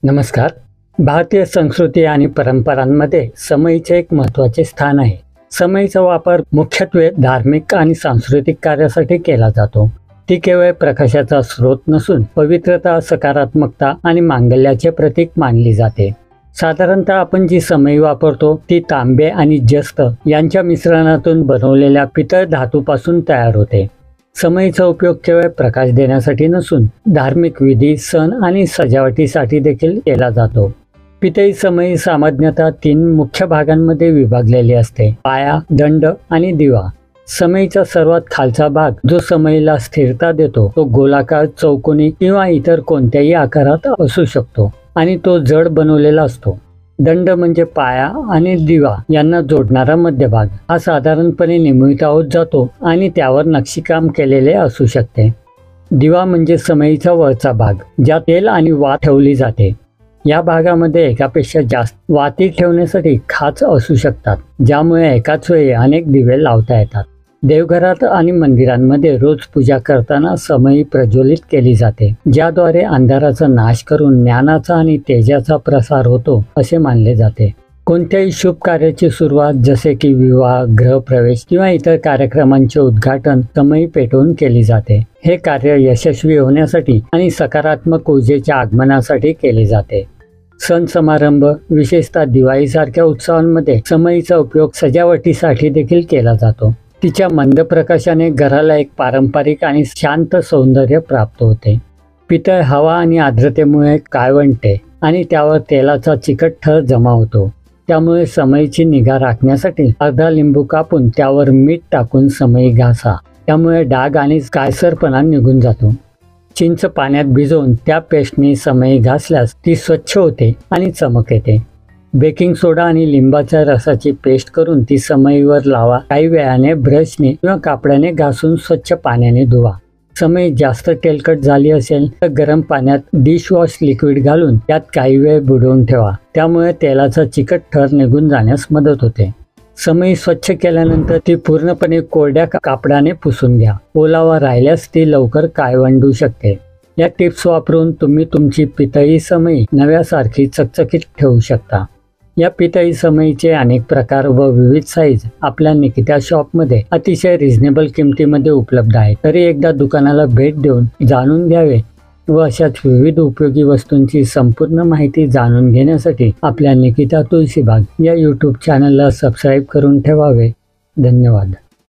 नमस्कार. भारतीय संस्कृती आणि परंपरांमध्ये समईचे एक महत्त्वाचे स्थान आहे. समईचा वापर मुख्यत्वे धार्मिक आणि सांस्कृतिक कार्यासाठी केला जातो. ती केवळ प्रकाशाचा स्रोत नसून पवित्रता, सकारात्मकता आणि मांगल्याचे प्रतीक मानली जाते. साधारणतः आपण जी समई वापरतो ती तांबे आणि जस्त यांच्या मिश्रणातून बनवलेल्या पितळ धातूपासून तयार होते. समईचा उपयोग केवळ प्रकाश देण्यासाठी नसून धार्मिक विधी, सण आणि सजावटीसाठी देखील केला जातो. पितळी समई सामान्यतः 3 मुख्य भागांमध्ये विभागलेली असते: पाया, दंड आणि दिवा. समईचा सर्वात खालचा भाग जो समईला स्थिरता देतो तो गोलाकार, चौकोनी किंवा इतर कोणत्याही आकारात असू शकतो आणि तो जड बनवलेला असतो. दंड म्हणजे पाया आणि दिवा यांना जोडणारा मध्यभाग. हा साधारणपणे निमुळता होत जातो आणि त्यावर नक्षीकाम केलेले असू शकते. दिवा म्हणजे समईचा वरचा भाग ज्यात तेल आणि वात ठेवली जाते. या भागामध्ये एकापेक्षा जास्त वाती ठेवण्यासाठी खाच असू शकतात, ज्यामुळे एकाच वेळी अनेक दिवे लावता येतात. देवघरात आणि मंदिरांमध्ये रोज पूजा करताना समई प्रज्वलित केली जाते, ज्याद्वारे अंधाराचा नाश करून ज्ञानाचा आणि तेजाचा प्रसार होतो असे मानले जाते. कोणत्याही शुभ कार्याची सुरुवात जसे की विवाह, गृहप्रवेश किंवा इतर कार्यक्रमांचे उद्घाटन समई पेटवून केली जाते. हे कार्य यशस्वी होण्यासाठी आणि सकारात्मक ऊर्जेच्या आगमनासाठी केले जाते. सण समारंभ, विशेषतः दिवाळीसारख्या उत्सवांमध्ये समईचा उपयोग सजावटीसाठी देखील केला जातो. तिच्या मंद प्रकाशाने घराला एक पारंपरिक आणि शांत सौंदर्य प्राप्त होते. पितळ हवा आणि आर्द्रतेमुळे काळवंटे आणि त्यावर तेलाचा चिकट थर जमा होतो. त्यामुळे समईची निगा राखण्यासाठी अर्धा लिंबू कापून त्यावर मीठ टाकून समई घासा. त्यामुळे डाग आणि काळसरपणा निघून जातो. चिंच पाण्यात भिजवून त्या पेस्टने समई घासल्यास ती स्वच्छ होते आणि चमक येते. बेकिंग सोडा आणि लिंबाच्या रसाची पेस्ट करून ती समईवर लावा. काही वेळाने ब्रशने किंवा कापडाने घासून स्वच्छ पाण्याने धुवा. समई जास्त तेलकट झाली असेल तर गरम पाण्यात डिशवॉश लिक्विड घालून त्यात काही वेळ बुडवून ठेवा. त्यामुळे तेलाचा चिकट थर निघून जाण्यास मदत होते. समई स्वच्छ केल्यानंतर ती पूर्णपणे कोरड्या कापडाने पुसून घ्या. ओलावा राहिल्यास ती लवकर काळवंडू शकते. या टिप्स वापरून तुम्ही तुमची पितळी समई नव्यासारखी चकचकीत ठेवू शकता. या पितळी समईचे अनेक प्रकार व विविध साईज आपल्या निकिता शॉपमध्ये अतिशय रिझनेबल किमतीमध्ये उपलब्ध आहेत. तरी एकदा दुकानाला भेट देऊन जाणून घ्यावे व अशाच विविध उपयोगी वस्तूंची संपूर्ण माहिती जाणून घेण्यासाठी आपल्या निकिता तुळशीबाग या YouTube चॅनलला सबस्क्राईब करून ठेवावे. धन्यवाद.